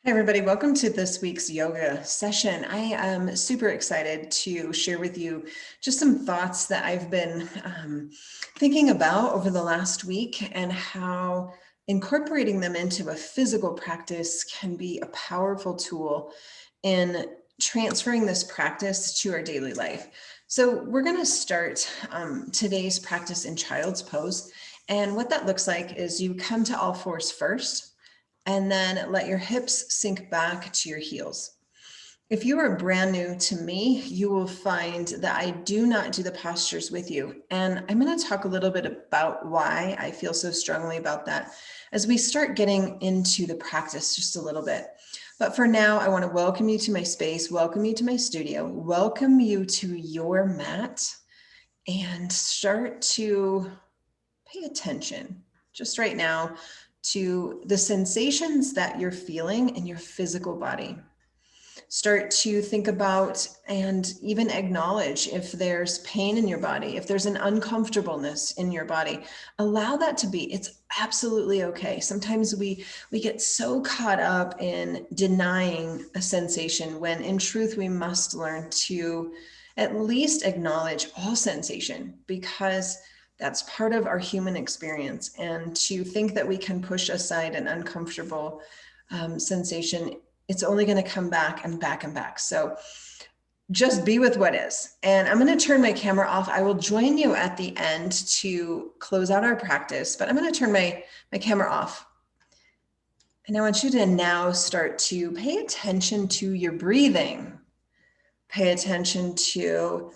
Hi, everybody. Welcome to this week's yoga session. I am super excited to share with you just some thoughts that I've been thinking about over the last week and how incorporating them into a physical practice can be a powerful tool in transferring this practice to our daily life. So we're going to start today's practice in child's pose. And what that looks like is you come to all fours first, and then let your hips sink back to your heels. If you are brand new to me, you will find that I do not do the postures with you. And I'm going to talk a little bit about why I feel so strongly about that as we start getting into the practice just a little bit. But for now, I want to welcome you to my space, welcome you to my studio, welcome you to your mat, and start to pay attention just right now to the sensations that you're feeling in your physical body. Start to think about and even acknowledge if there's pain in your body, if there's an uncomfortableness in your body. Allow that to be. It's absolutely okay. Sometimes we get so caught up in denying a sensation when in truth we must learn to at least acknowledge all sensation, because that's part of our human experience. And to think that we can push aside an uncomfortable sensation, it's only going to come back and back and back. So just be with what is. And I'm going to turn my camera off. I will join you at the end to close out our practice, but I'm going to turn my camera off. And I want you to now start to pay attention to your breathing. Pay attention to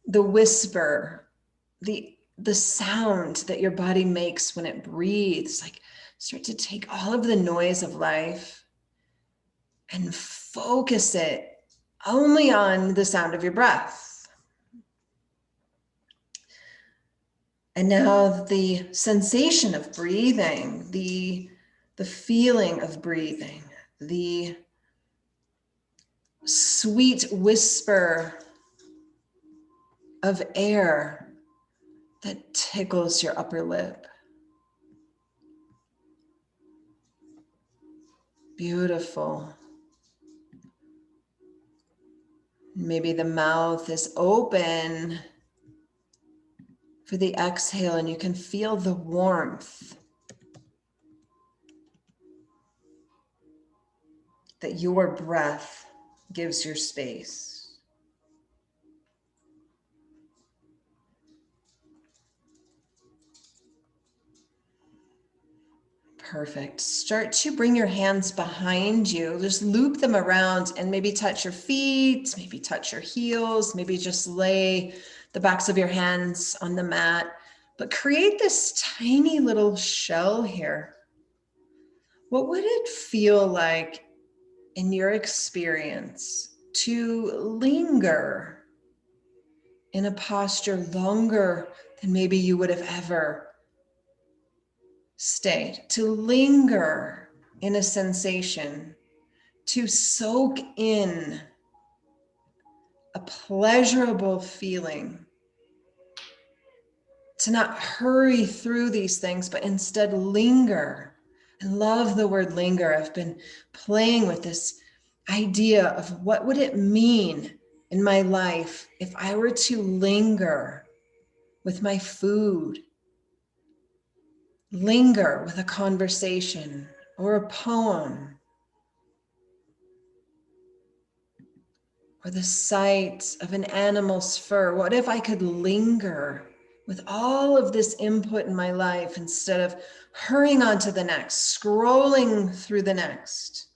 the whisper, the sound that your body makes when it breathes. Like, start to take all of the noise of life and focus it only on the sound of your breath. And now the sensation of breathing, the feeling of breathing, the sweet whisper of air that tickles your upper lip. Beautiful. Maybe the mouth is open for the exhale and you can feel the warmth that your breath gives your space. Perfect. Start to bring your hands behind you. Just loop them around and maybe touch your feet, maybe touch your heels, maybe just lay the backs of your hands on the mat. But create this tiny little shell here. What would it feel like in your experience to linger in a posture longer than maybe you would have ever stayed, to linger in a sensation, to soak in a pleasurable feeling, to not hurry through these things, but instead linger. I love the word linger. I've been playing with this idea of what would it mean in my life if I were to linger with my food, linger with a conversation or a poem, or the sight of an animal's fur. What if I could linger with all of this input in my life instead of hurrying on to the next, scrolling through the next?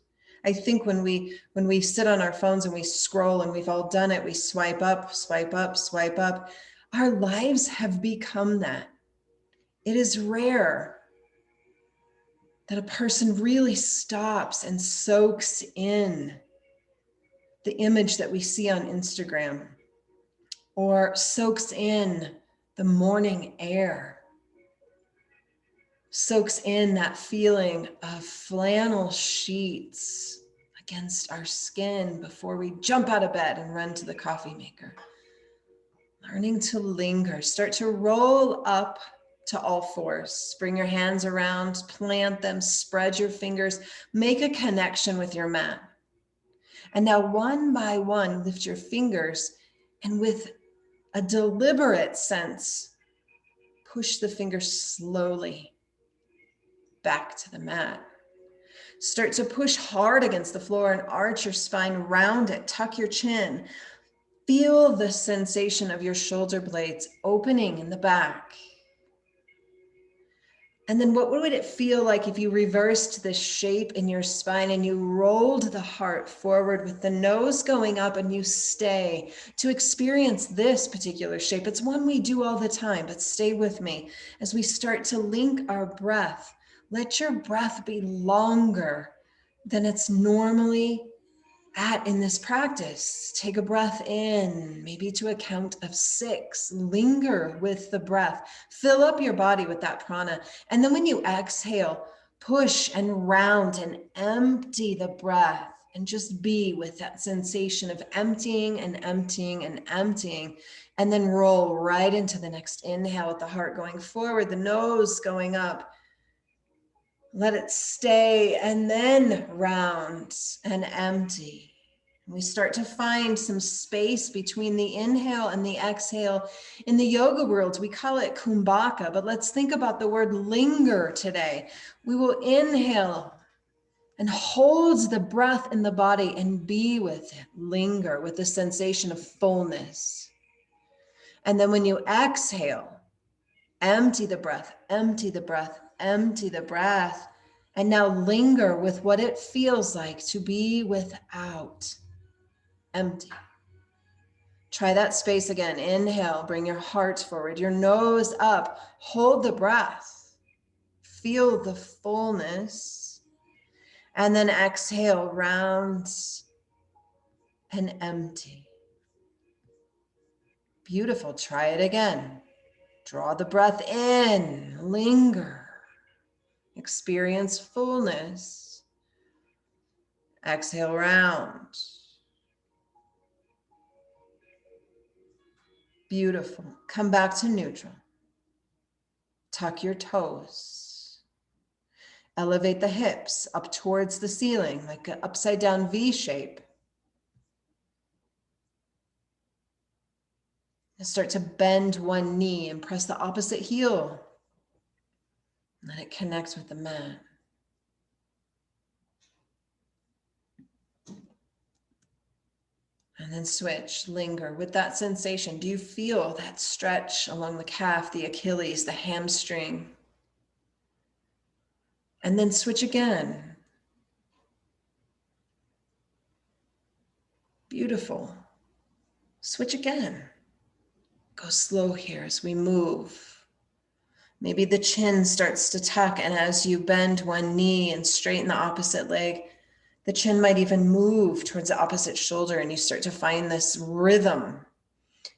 I think when we sit on our phones and we scroll, and we've all done it, we swipe up, swipe up, swipe up. Our lives have become that. It is rare that a person really stops and soaks in the image that we see on Instagram, or soaks in the morning air, soaks in that feeling of flannel sheets against our skin before we jump out of bed and run to the coffee maker. Learning to linger, start to roll up to all fours. Bring your hands around, plant them, spread your fingers, make a connection with your mat. And now one by one, lift your fingers and with a deliberate sense, push the fingers slowly back to the mat. Start to push hard against the floor and arch your spine, round it, tuck your chin. Feel the sensation of your shoulder blades opening in the back. And then what would it feel like if you reversed the shape in your spine and you rolled the heart forward with the nose going up and you stay to experience this particular shape? It's one we do all the time, but stay with me as we start to link our breath. Let your breath be longer than it's normally at in this practice. Take a breath in, maybe to a count of 6. Linger with the breath. Fill up your body with that prana. And then when you exhale, push and round and empty the breath and just be with that sensation of emptying and emptying and emptying. And then roll right into the next inhale with the heart going forward, the nose going up. Let it stay and then round and empty. We start to find some space between the inhale and the exhale. In the yoga world, we call it kumbhaka, but let's think about the word linger today. We will inhale and hold the breath in the body and be with it. Linger with the sensation of fullness. And then when you exhale, empty the breath, empty the breath, empty the breath. And now linger with what it feels like to be without. Empty. Try that space again. Inhale, bring your heart forward, your nose up, hold the breath. Feel the fullness. And then exhale, round and empty. Beautiful. Try it again. Draw the breath in, linger. Experience fullness. Exhale, round. Beautiful. Come back to neutral. Tuck your toes. Elevate the hips up towards the ceiling like an upside down V shape. And start to bend one knee and press the opposite heel. Let it connect with the mat. And then switch, linger with that sensation. Do you feel that stretch along the calf, the Achilles, the hamstring? And then switch again. Beautiful. Switch again. Go slow here as we move. Maybe the chin starts to tuck, and as you bend one knee and straighten the opposite leg, the chin might even move towards the opposite shoulder, and you start to find this rhythm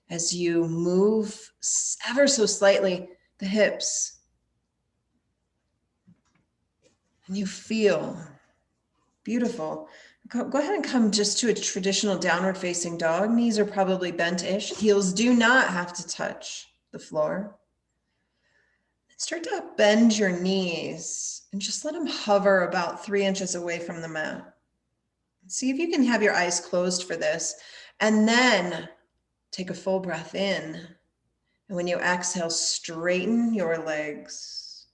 as you move ever so slightly the hips. And you feel beautiful. Go ahead and come just to a traditional downward facing dog. Knees are probably bent-ish. Heels do not have to touch the floor. Start to bend your knees and just let them hover about 3 inches away from the mat. See if you can have your eyes closed for this. And then take a full breath in. And when you exhale, straighten your legs.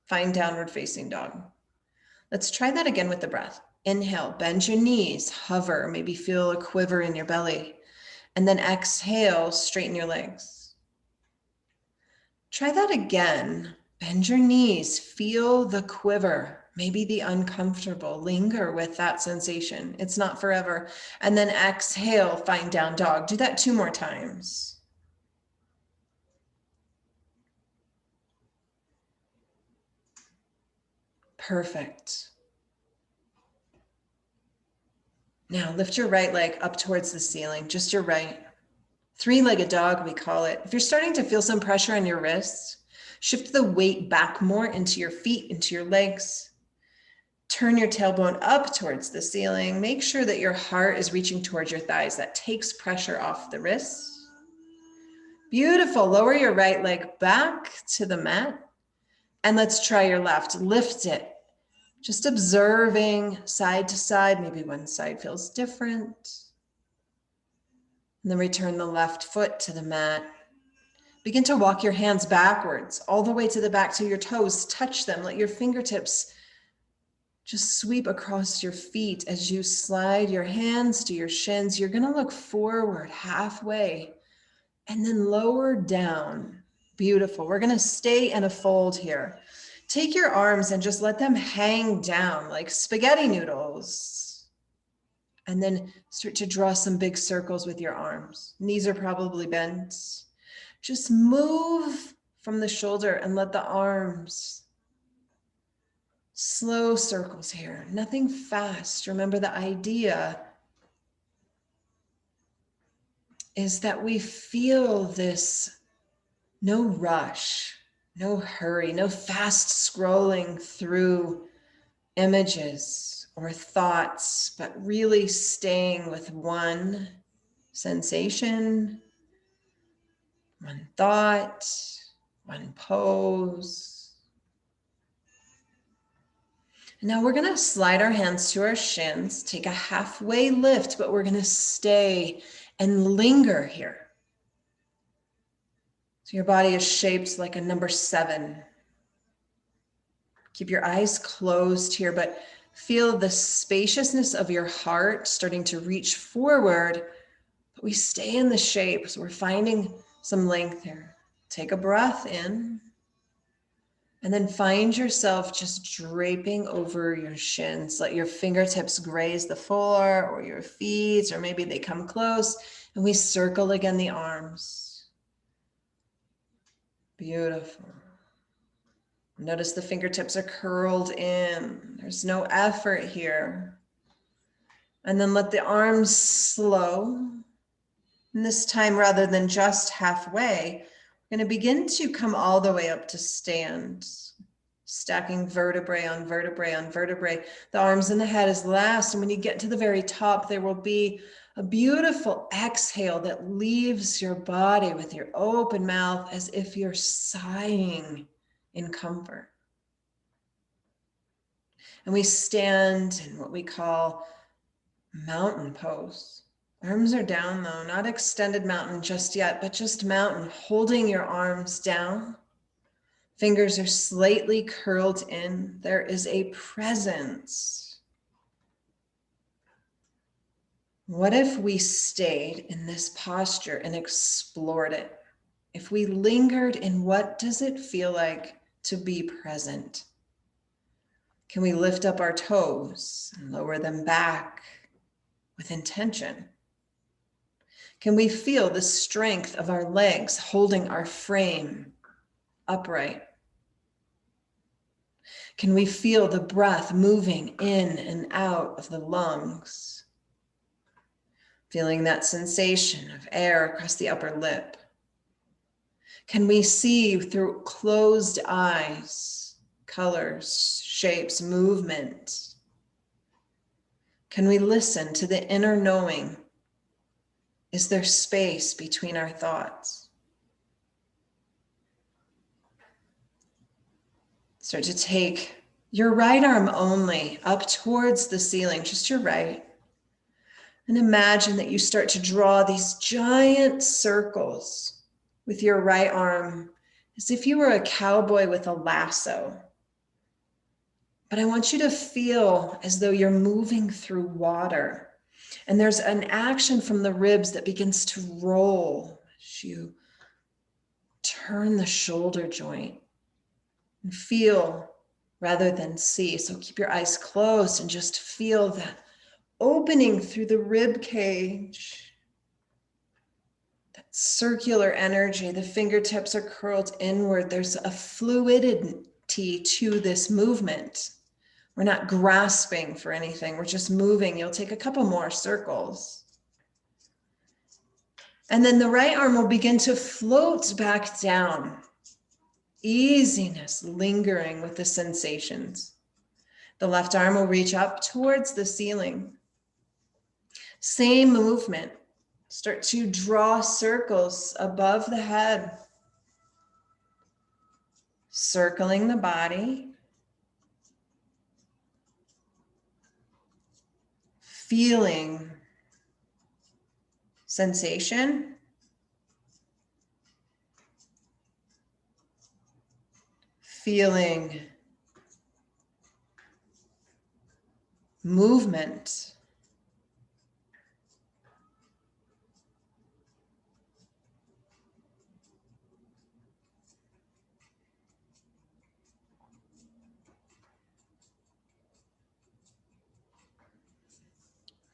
Find downward facing dog. Let's try that again with the breath. Inhale, bend your knees, hover, maybe feel a quiver in your belly. And then exhale, straighten your legs. Try that again. Bend your knees, feel the quiver, maybe the uncomfortable. Linger with that sensation. It's not forever. And then exhale, find down dog. Do that 2 more times. Perfect. Now lift your right leg up towards the ceiling, just your right. 3-legged dog, we call it. If you're starting to feel some pressure on your wrists, shift the weight back more into your feet, into your legs. Turn your tailbone up towards the ceiling. Make sure that your heart is reaching towards your thighs. That takes pressure off the wrists. Beautiful. Lower your right leg back to the mat. And let's try your left. Lift it. Just observing side to side. Maybe one side feels different. And then return the left foot to the mat. Begin to walk your hands backwards, all the way to the back to your toes. Touch them. Let your fingertips just sweep across your feet as you slide your hands to your shins. You're going to look forward halfway and then lower down. Beautiful. We're going to stay in a fold here. Take your arms and just let them hang down like spaghetti noodles. And then start to draw some big circles with your arms. Knees are probably bent. Just move from the shoulder and let the arms, slow circles here, nothing fast. Remember, the idea is that we feel this no rush, no hurry, no fast scrolling through images or thoughts, but really staying with one sensation, one thought, one pose. And now we're going to slide our hands to our shins, take a halfway lift, but we're going to stay and linger here. So your body is shaped like a number 7. Keep your eyes closed here, but feel the spaciousness of your heart starting to reach forward, but we stay in the shape. So we're finding some length here. Take a breath in, and then find yourself just draping over your shins. Let your fingertips graze the floor or your feet, or maybe they come close, and we circle again the arms. Beautiful. Notice the fingertips are curled in. There's no effort here. And then let the arms slow. And this time, rather than just halfway, we're going to begin to come all the way up to stand. Stacking vertebrae on vertebrae on vertebrae. The arms and the head is last. And when you get to the very top, there will be a beautiful exhale that leaves your body with your open mouth as if you're sighing in comfort. And we stand in what we call mountain pose. Arms are down though, not extended mountain just yet, but just mountain, holding your arms down. Fingers are slightly curled in. There is a presence. What if we stayed in this posture and explored it? If we lingered in what does it feel like to be present? Can we lift up our toes and lower them back with intention? Can we feel the strength of our legs holding our frame upright? Can we feel the breath moving in and out of the lungs? Feeling that sensation of air across the upper lip. Can we see through closed eyes, colors, shapes, movement? Can we listen to the inner knowing? Is there space between our thoughts? Start to take your right arm only up towards the ceiling, just your right. And imagine that you start to draw these giant circles with your right arm, as if you were a cowboy with a lasso. But I want you to feel as though you're moving through water. And there's an action from the ribs that begins to roll as you turn the shoulder joint and feel rather than see. So keep your eyes closed and just feel that opening through the rib cage. That circular energy, the fingertips are curled inward. There's a fluidity to this movement. We're not grasping for anything. We're just moving. You'll take a couple more circles. And then the right arm will begin to float back down. Easiness, lingering with the sensations. The left arm will reach up towards the ceiling. Same movement. Start to draw circles above the head. circling the body, feeling sensation, feeling movement,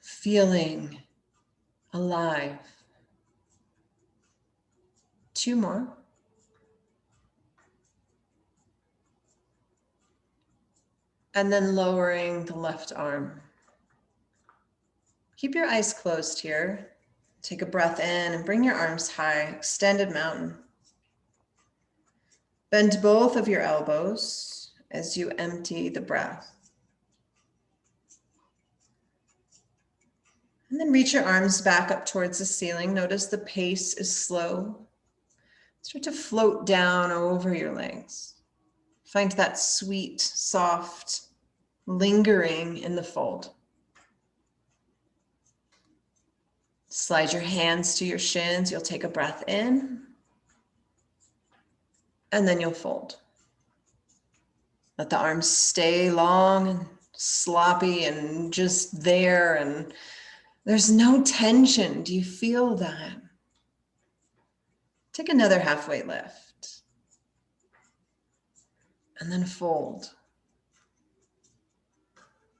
feeling alive. 2 more. And then lowering the left arm. Keep your eyes closed here. Take a breath in and bring your arms high, extended mountain. Bend both of your elbows as you empty the breath. And then reach your arms back up towards the ceiling. Notice the pace is slow. Start to float down over your legs. Find that sweet, soft, lingering in the fold. Slide your hands to your shins. You'll take a breath in, and then you'll fold. Let the arms stay long and sloppy and just there, and there's no tension. Do you feel that? Take another halfway lift, and then fold.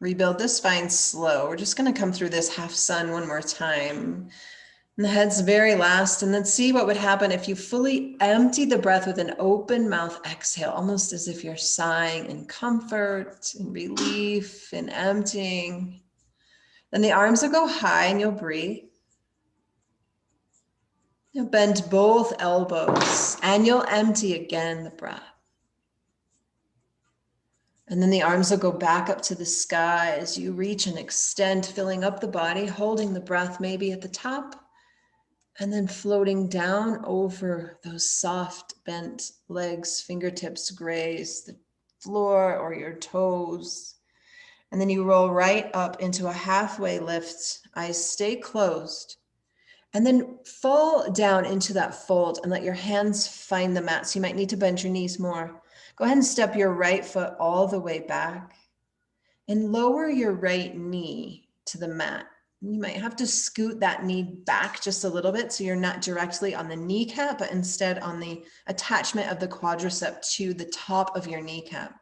Rebuild the spine slow. We're just going to come through this half sun one more time. And the head's very last, and then see what would happen if you fully empty the breath with an open mouth exhale, almost as if you're sighing in comfort and relief and emptying. Then the arms will go high and you'll breathe. You'll bend both elbows and you'll empty again the breath. And then the arms will go back up to the sky as you reach and extend, filling up the body, holding the breath maybe at the top, and then floating down over those soft bent legs, fingertips graze the floor or your toes. And then you roll right up into a halfway lift. Eyes stay closed. And then fall down into that fold and let your hands find the mat. So you might need to bend your knees more. Go ahead and step your right foot all the way back and lower your right knee to the mat. You might have to scoot that knee back just a little bit so you're not directly on the kneecap, but instead on the attachment of the quadricep to the top of your kneecap.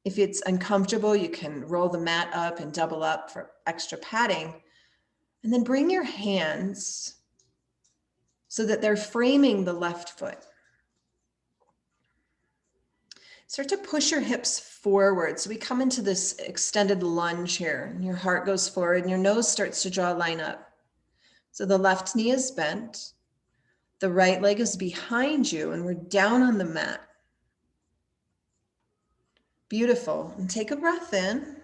If it's uncomfortable, you can roll the mat up and double up for extra padding. And then bring your hands so that they're framing the left foot. Start to push your hips forward. So we come into this extended lunge here, and your heart goes forward and your nose starts to draw a line up. So the left knee is bent, the right leg is behind you, and we're down on the mat. Beautiful. And take a breath in.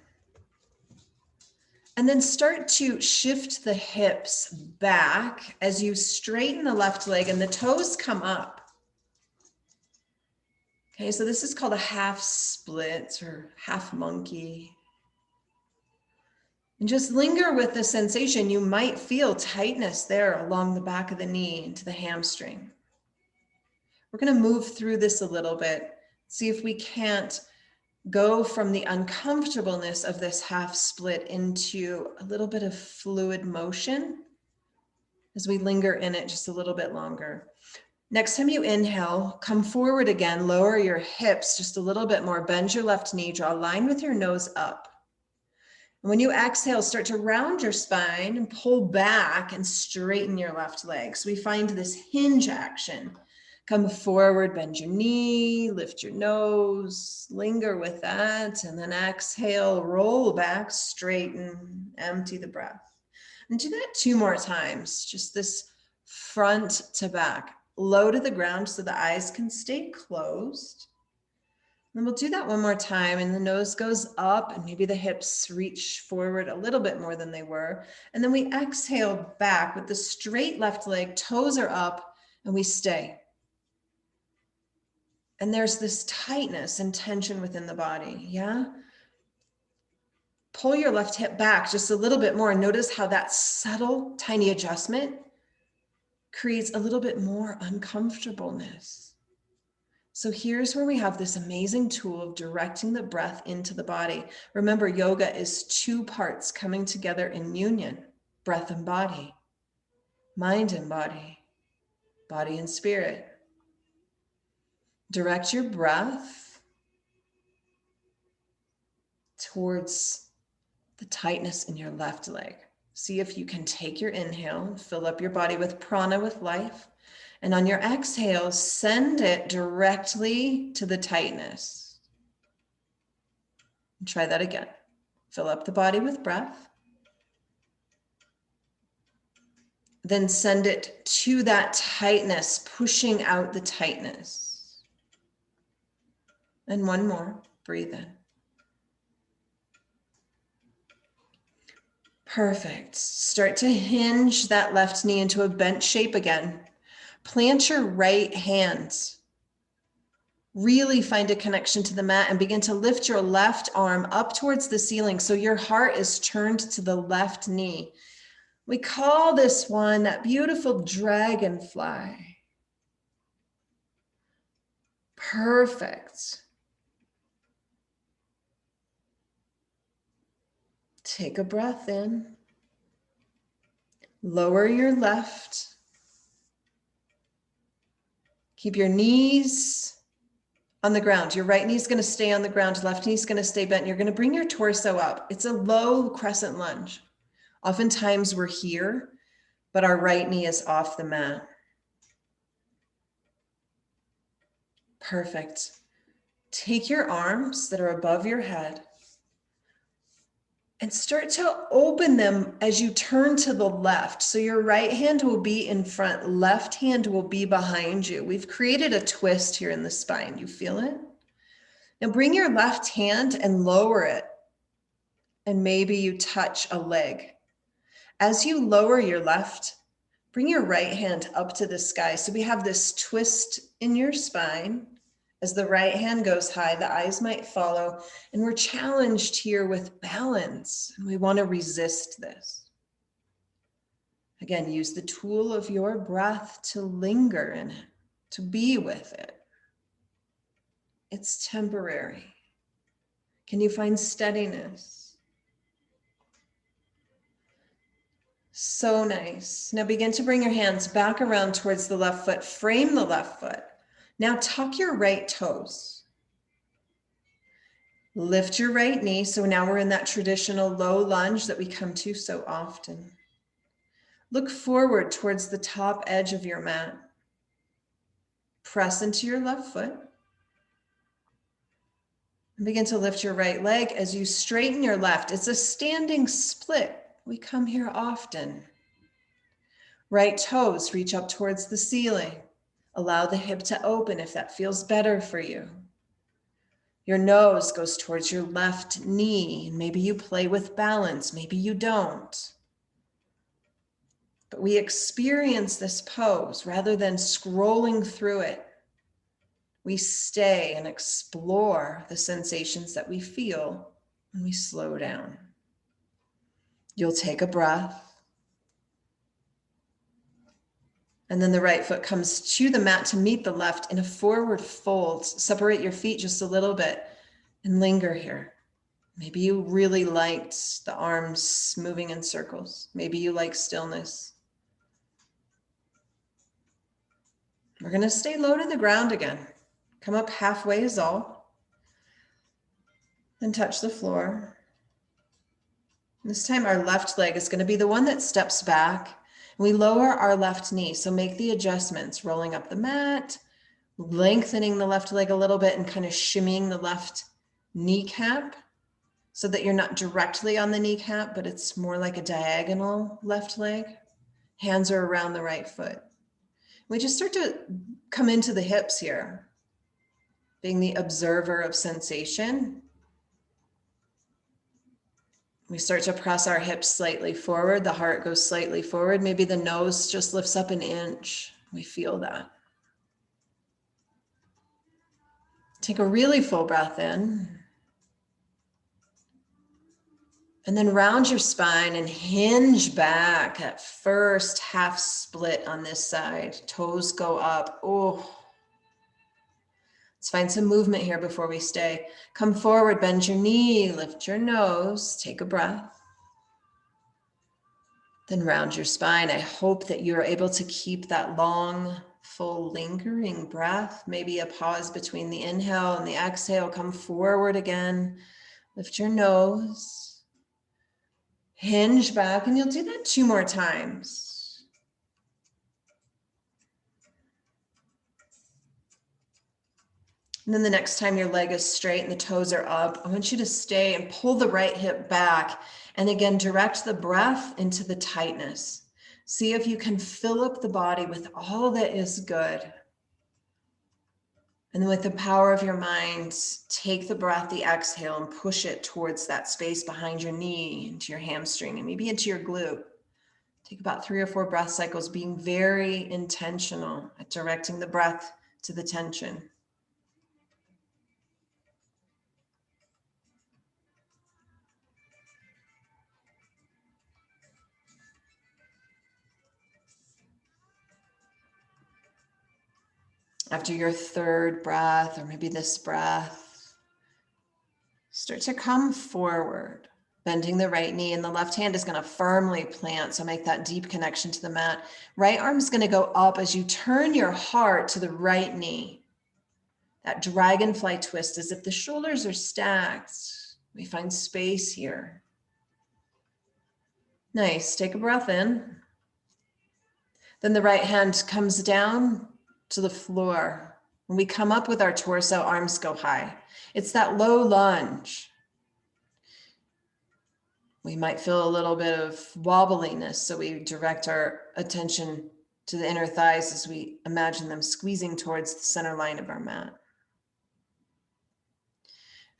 And then start to shift the hips back as you straighten the left leg and the toes come up. Okay, so this is called a half split or half monkey. And just linger with the sensation. You might feel tightness there along the back of the knee into the hamstring. We're going to move through this a little bit, see if we can't go from the uncomfortableness of this half split into a little bit of fluid motion as we linger in it just a little bit longer. Next time you inhale, come forward again, lower your hips just a little bit more, bend your left knee, draw a line with your nose up. And when you exhale, start to round your spine and pull back and straighten your left leg. So we find this hinge action. Come forward, bend your knee, lift your nose, linger with that, and then exhale, roll back, straighten, empty the breath. And do that 2 more times, just this front to back, low to the ground so the eyes can stay closed. And we'll do that 1 more time, and the nose goes up, and maybe the hips reach forward a little bit more than they were. And then we exhale back with the straight left leg, toes are up, and we stay. And there's this tightness and tension within the body, yeah? Pull your left hip back just a little bit more and notice how that subtle, tiny adjustment creates a little bit more uncomfortableness. So here's where we have this amazing tool of directing the breath into the body. Remember, yoga is two parts coming together in union, breath and body, mind and body, body and spirit. Direct your breath towards the tightness in your left leg. See if you can take your inhale, fill up your body with prana, with life. And on your exhale, send it directly to the tightness. And try that again. Fill up the body with breath. Then send it to that tightness, pushing out the tightness. And one more, breathe in. Perfect. Start to hinge that left knee into a bent shape again. Plant your right hand. Really find a connection to the mat and begin to lift your left arm up towards the ceiling so your heart is turned to the left knee. We call this one that beautiful dragonfly. Perfect. Take a breath in. Lower your left. Keep your knees on the ground. Your right knee is going to stay on the ground. Left knee is going to stay bent. You're going to bring your torso up. It's a low crescent lunge. Oftentimes we're here, but our right knee is off the mat. Perfect. Take your arms that are above your head and start to open them as you turn to the left. So your right hand will be in front, left hand will be behind you. We've created a twist here in the spine. You feel it? Now bring your left hand and lower it. And maybe you touch a leg. As you lower your left, bring your right hand up to the sky. So we have this twist in your spine. As the right hand goes high, the eyes might follow. And we're challenged here with balance. And we want to resist this. Again, use the tool of your breath to linger in it, to be with it. It's temporary. Can you find steadiness? So nice. Now begin to bring your hands back around towards the left foot. Frame the left foot. Now tuck your right toes. Lift your right knee. So now we're in that traditional low lunge that we come to so often. Look forward towards the top edge of your mat. Press into your left foot. And begin to lift your right leg as you straighten your left. It's a standing split. We come here often. Right toes reach up towards the ceiling. Allow the hip to open if that feels better for you. Your nose goes towards your left knee. Maybe you play with balance, maybe you don't. But we experience this pose rather than scrolling through it. We stay and explore the sensations that we feel when we slow down. You'll take a breath. And then the right foot comes to the mat to meet the left in a forward fold. Separate your feet just a little bit and linger here. Maybe you really liked the arms moving in circles. Maybe you like stillness. We're going to stay low to the ground again. Come up halfway is all. Then touch the floor. This time our left leg is going to be the one that steps back. We lower our left knee. So make the adjustments, rolling up the mat, lengthening the left leg a little bit and kind of shimmying the left kneecap so that you're not directly on the kneecap, but it's more like a diagonal left leg. Hands are around the right foot. We just start to come into the hips here, being the observer of sensation. We start to press our hips slightly forward. The heart goes slightly forward. Maybe the nose just lifts up an inch. We feel that. Take a really full breath in. And then round your spine and hinge back. That first half split on this side. Toes go up. Oh. Let's find some movement here before we stay. Come forward, bend your knee, lift your nose, take a breath. Then round your spine. I hope that you're able to keep that long, full, lingering breath. Maybe a pause between the inhale and the exhale. Come forward again. Lift your nose. Hinge back, and you'll do that 2 more times. And then the next time your leg is straight and the toes are up, I want you to stay and pull the right hip back. And again, direct the breath into the tightness. See if you can fill up the body with all that is good. And then with the power of your mind, take the breath, the exhale, and push it towards that space behind your knee, into your hamstring, and maybe into your glute. Take about 3 or 4 breath cycles, being very intentional at directing the breath to the tension. After your 3rd breath, or maybe this breath, start to come forward, bending the right knee, and the left hand is going to firmly plant. So make that deep connection to the mat. Right arm is going to go up as you turn your heart to the right knee. That dragonfly twist, as if the shoulders are stacked. We find space here. Nice. Take a breath in. Then the right hand comes down to the floor. When we come up with our torso, arms go high. It's that low lunge. We might feel a little bit of wobbliness, so we direct our attention to the inner thighs as we imagine them squeezing towards the center line of our mat.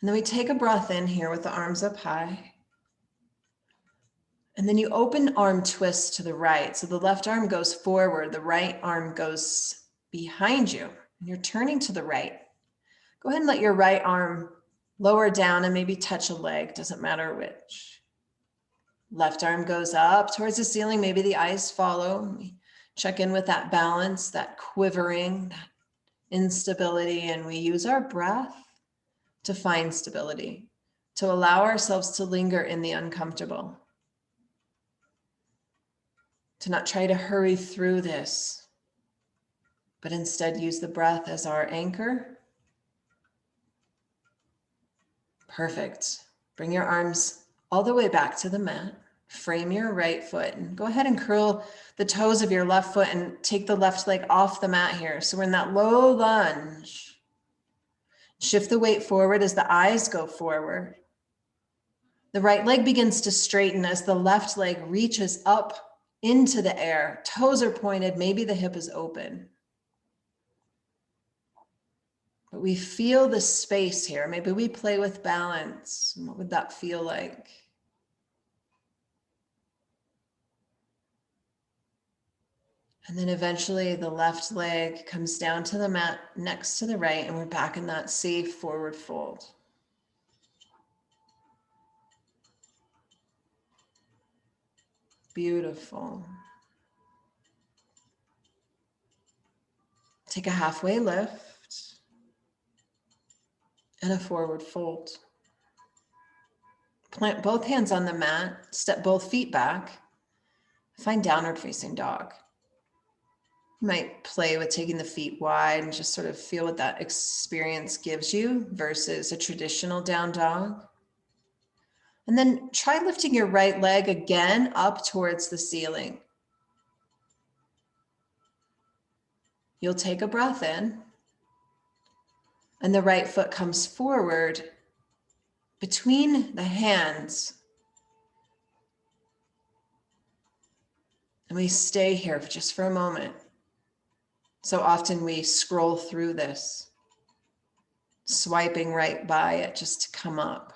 And then we take a breath in here with the arms up high. And then you open arm twist to the right. So the left arm goes forward, the right arm goes behind you, and you're turning to the right. Go ahead and let your right arm lower down and maybe touch a leg, doesn't matter which. Left arm goes up towards the ceiling, maybe the eyes follow. We check in with that balance, that quivering, that instability, and we use our breath to find stability, to allow ourselves to linger in the uncomfortable, to not try to hurry through this, but instead use the breath as our anchor. Perfect. Bring your arms all the way back to the mat. Frame your right foot and go ahead and curl the toes of your left foot and take the left leg off the mat here. So we're in that low lunge. Shift the weight forward as the eyes go forward. The right leg begins to straighten as the left leg reaches up into the air. Toes are pointed, maybe the hip is open. But we feel the space here. Maybe we play with balance. What would that feel like? And then eventually the left leg comes down to the mat next to the right, and we're back in that safe forward fold. Beautiful. Take a halfway lift and a forward fold. Plant both hands on the mat, step both feet back, find downward facing dog. You might play with taking the feet wide and just sort of feel what that experience gives you versus a traditional down dog. And then try lifting your right leg again up towards the ceiling. You'll take a breath in, and the right foot comes forward between the hands. And we stay here just for a moment. So often we scroll through this, swiping right by it just to come up.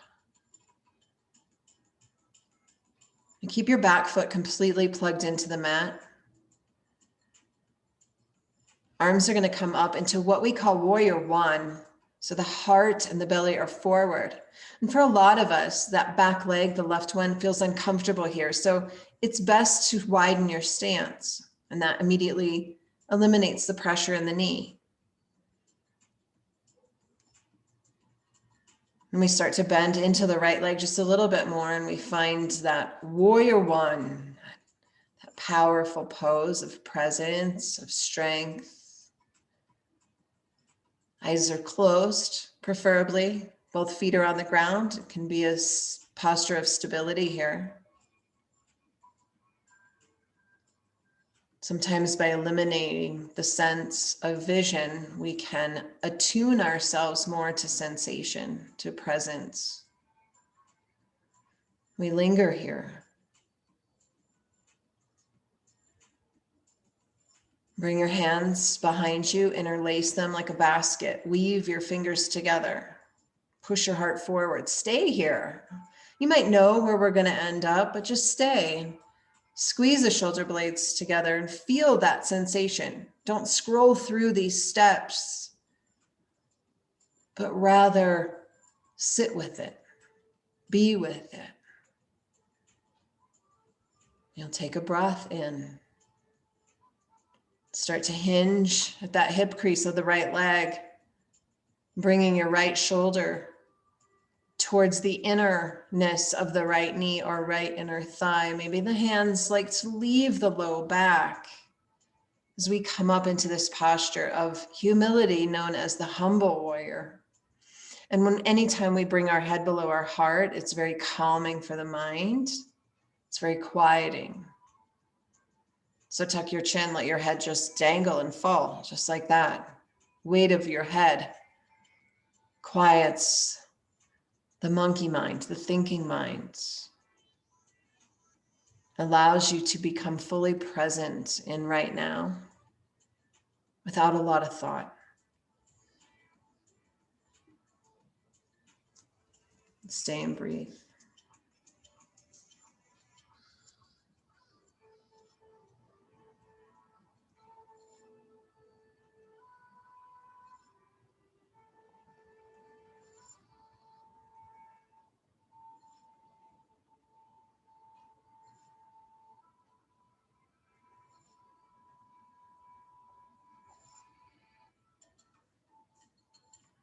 And keep your back foot completely plugged into the mat. Arms are going to come up into what we call warrior one. So the heart and the belly are forward. And for a lot of us, that back leg, the left one, feels uncomfortable here. So it's best to widen your stance, and that immediately eliminates the pressure in the knee. And we start to bend into the right leg just a little bit more, and we find that warrior one, that powerful pose of presence, of strength. Eyes are closed, preferably. Both feet are on the ground. It can be a posture of stability here. Sometimes by eliminating the sense of vision, we can attune ourselves more to sensation, to presence. We linger here. Bring your hands behind you, interlace them like a basket. Weave your fingers together. Push your heart forward. Stay here. You might know where we're going to end up, but just stay. Squeeze the shoulder blades together and feel that sensation. Don't scroll through these steps, but rather sit with it. Be with it. You'll take a breath in. Start to hinge at that hip crease of the right leg, bringing your right shoulder towards the innerness of the right knee or right inner thigh. Maybe the hands like to leave the low back as we come up into this posture of humility known as the humble warrior. And anytime we bring our head below our heart, it's very calming for the mind. It's very quieting. So tuck your chin, let your head just dangle and fall, just like that. Weight of your head quiets the monkey mind, the thinking mind. Allows you to become fully present in right now without a lot of thought. Stay and breathe.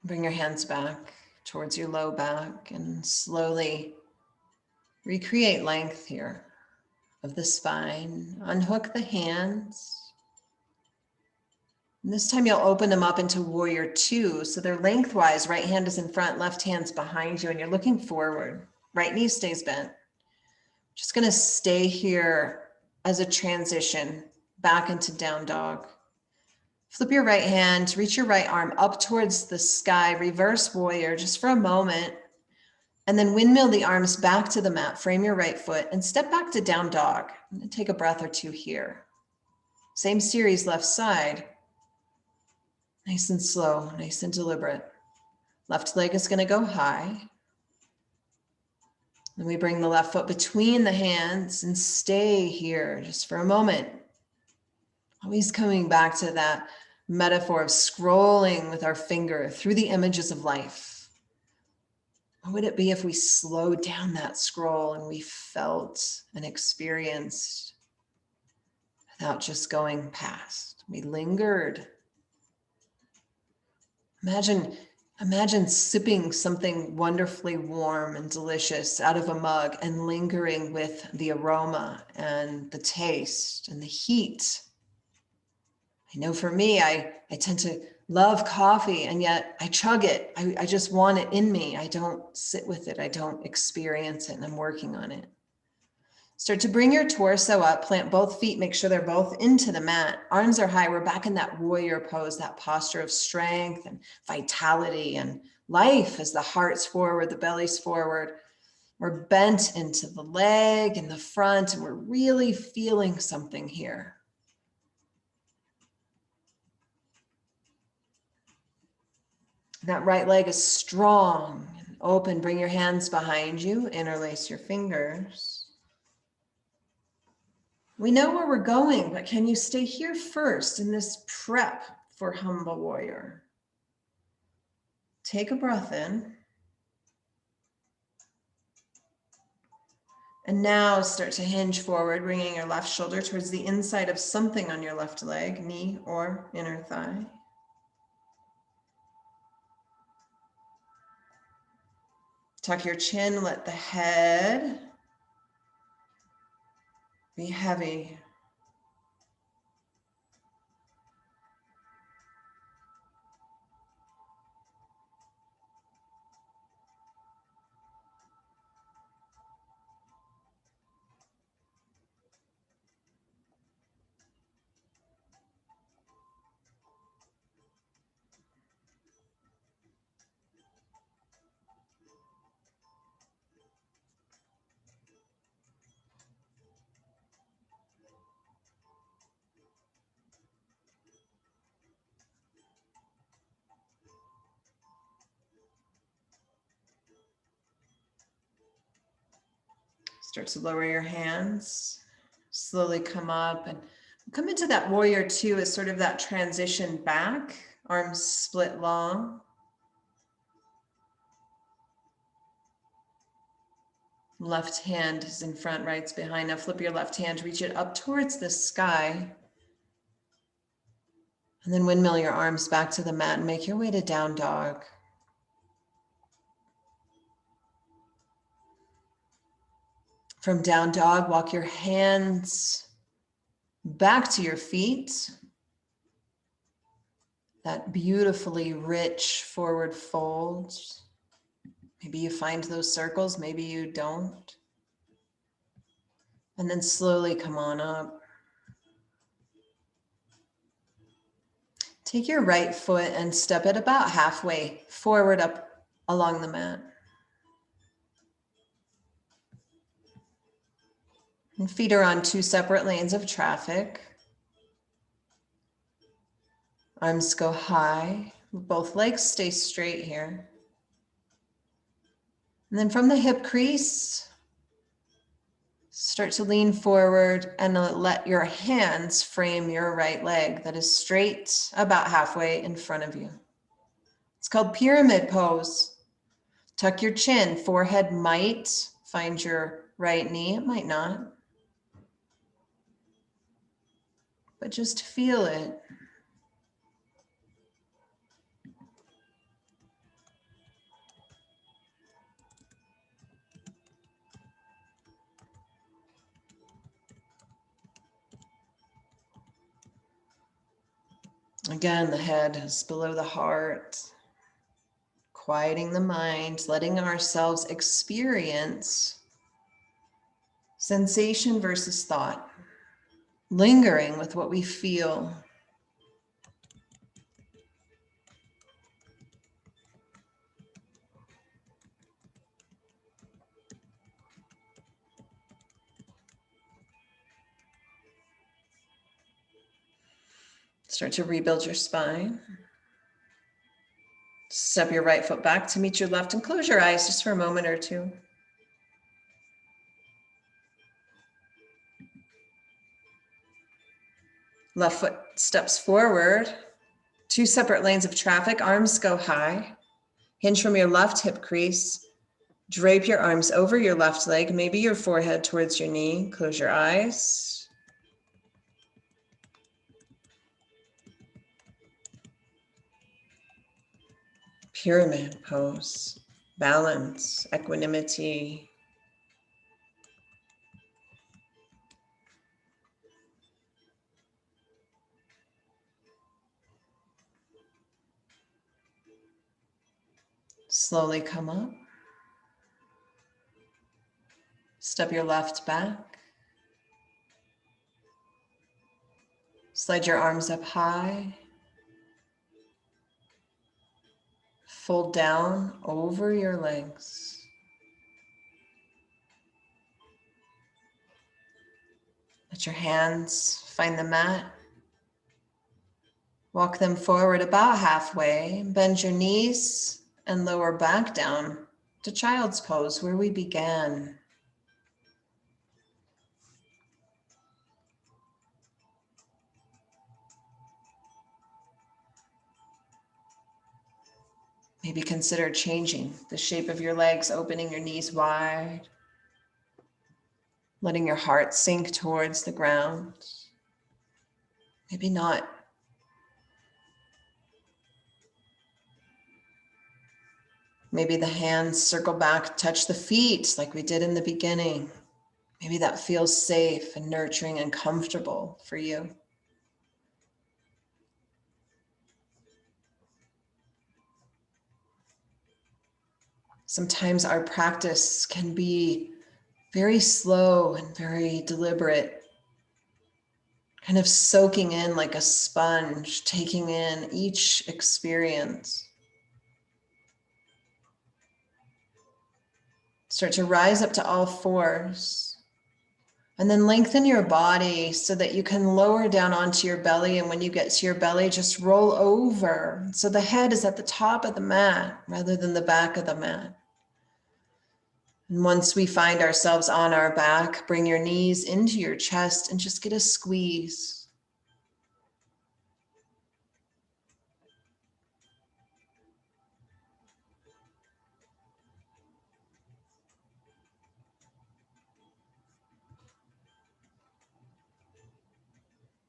Bring your hands back towards your low back and slowly recreate length here of the spine. Unhook the hands. And this time you'll open them up into warrior two. So they're lengthwise. Right hand is in front, left hand's behind you, and you're looking forward. Right knee stays bent. Just going to stay here as a transition back into down dog. Flip your right hand, reach your right arm up towards the sky, reverse warrior just for a moment, and then windmill the arms back to the mat, frame your right foot, and step back to down dog. And take a breath or two here. Same series, left side. Nice and slow, nice and deliberate. Left leg is going to go high. Then we bring the left foot between the hands and stay here just for a moment. Always coming back to that metaphor of scrolling with our finger through the images of life. What would it be if we slowed down that scroll and we felt and experienced without just going past? We lingered. Imagine sipping something wonderfully warm and delicious out of a mug and lingering with the aroma and the taste and the heat. I know for me, I tend to love coffee, and yet I chug it. I just want it in me. I don't sit with it. I don't experience it, and I'm working on it. Start to bring your torso up, plant both feet, make sure they're both into the mat. Arms are high. We're back in that warrior pose, that posture of strength and vitality and life as the heart's forward, the belly's forward. We're bent into the leg and the front, and we're really feeling something here. That right leg is strong and open. Bring your hands behind you, interlace your fingers. We know where we're going, but can you stay here first in this prep for humble warrior? Take a breath in. And now start to hinge forward, bringing your left shoulder towards the inside of something on your left leg, knee or inner thigh. Tuck your chin, let the head be heavy. Start to lower your hands. Slowly come up and come into that warrior two as sort of that transition back, arms split long. Left hand is in front, right's behind. Now flip your left hand, reach it up towards the sky. And then windmill your arms back to the mat and make your way to down dog. From down dog, walk your hands back to your feet. That beautifully rich forward fold. Maybe you find those circles, maybe you don't. And then slowly come on up. Take your right foot and step it about halfway forward up along the mat. And feet are on two separate lanes of traffic. Arms go high. Both legs stay straight here. And then from the hip crease, start to lean forward and let your hands frame your right leg that is straight about halfway in front of you. It's called pyramid pose. Tuck your chin. Forehead might find your right knee. It might not. But just feel it. Again, the head is below the heart. Quieting the mind, letting ourselves experience sensation versus thought. Lingering with what we feel. Start to rebuild your spine. Step your right foot back to meet your left and close your eyes just for a moment or two. Left foot steps forward. Two separate lanes of traffic. Arms go high. Hinge from your left hip crease. Drape your arms over your left leg, maybe your forehead towards your knee. Close your eyes. Pyramid pose, balance, equanimity. Slowly come up. Step your left back. Slide your arms up high. Fold down over your legs. Let your hands find the mat. Walk them forward about halfway. Bend your knees and lower back down to child's pose where we began. Maybe consider changing the shape of your legs, opening your knees wide, letting your heart sink towards the ground. Maybe not. Maybe the hands circle back, touch the feet like we did in the beginning. Maybe that feels safe and nurturing and comfortable for you. Sometimes our practice can be very slow and very deliberate, kind of soaking in like a sponge, taking in each experience. Start to rise up to all fours. And then lengthen your body so that you can lower down onto your belly. And when you get to your belly, just roll over. So the head is at the top of the mat rather than the back of the mat. And once we find ourselves on our back, bring your knees into your chest and just get a squeeze.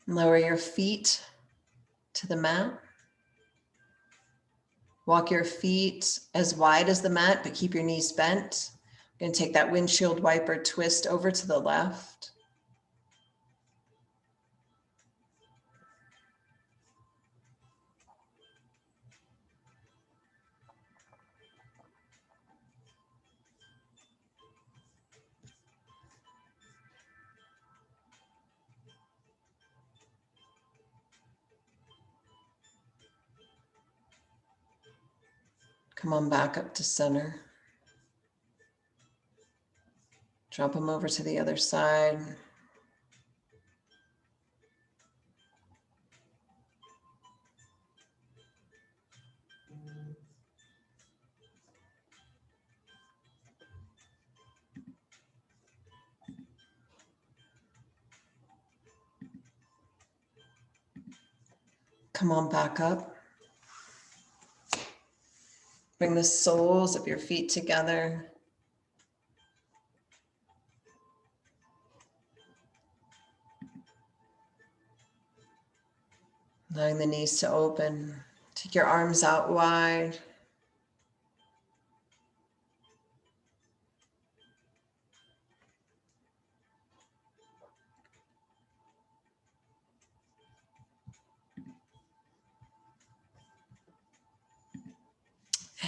Lower your feet to the mat. Walk your feet as wide as the mat, but keep your knees bent. You're going to take that windshield wiper twist over to the left. Come on back up to center. Drop them over to the other side. Come on back up. Bring the soles of your feet together. Allowing the knees to open. Take your arms out wide.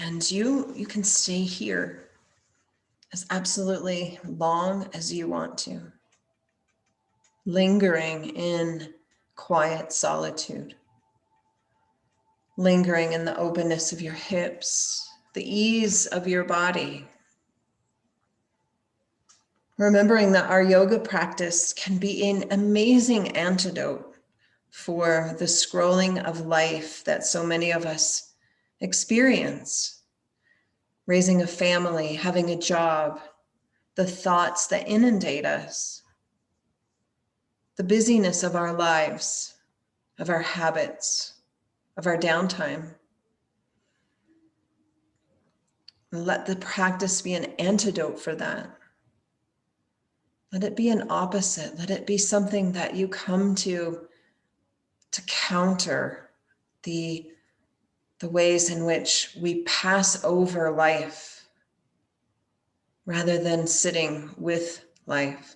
And you can stay here as absolutely long as you want to, lingering in quiet solitude, lingering in the openness of your hips, the ease of your body. Remembering that our yoga practice can be an amazing antidote for the scrolling of life that so many of us experience. Raising a family, having a job, the thoughts that inundate us, the busyness of our lives, of our habits, of our downtime. Let the practice be an antidote for that. Let it be an opposite. Let it be something that you come to counter the ways in which we pass over life rather than sitting with life,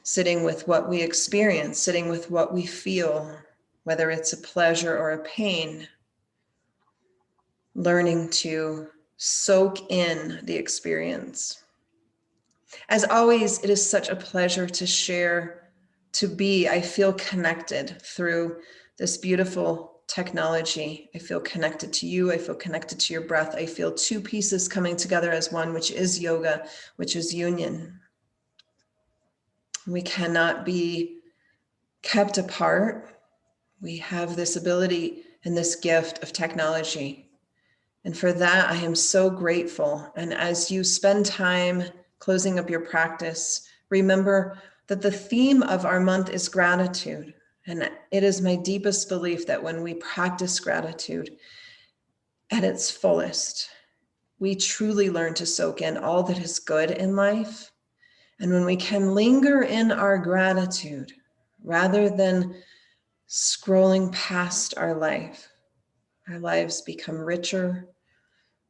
sitting with what we experience, sitting with what we feel, whether it's a pleasure or a pain, learning to soak in the experience. As always, it is such a pleasure to share, to be. I feel connected through this beautiful technology. I feel connected to you. I feel connected to your breath. I feel two pieces coming together as one, which is yoga, which is union. We cannot be kept apart. We have this ability and this gift of technology. And for that, I am so grateful. And as you spend time closing up your practice, remember that the theme of our month is gratitude. And it is my deepest belief that when we practice gratitude at its fullest, we truly learn to soak in all that is good in life. And when we can linger in our gratitude rather than scrolling past our lives become richer.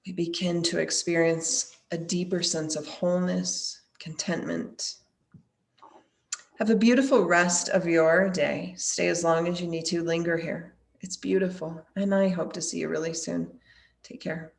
We begin to experience a deeper sense of wholeness, contentment. Have a beautiful rest of your day. Stay as long as you need to. Linger here. It's beautiful. And I hope to see you really soon. Take care.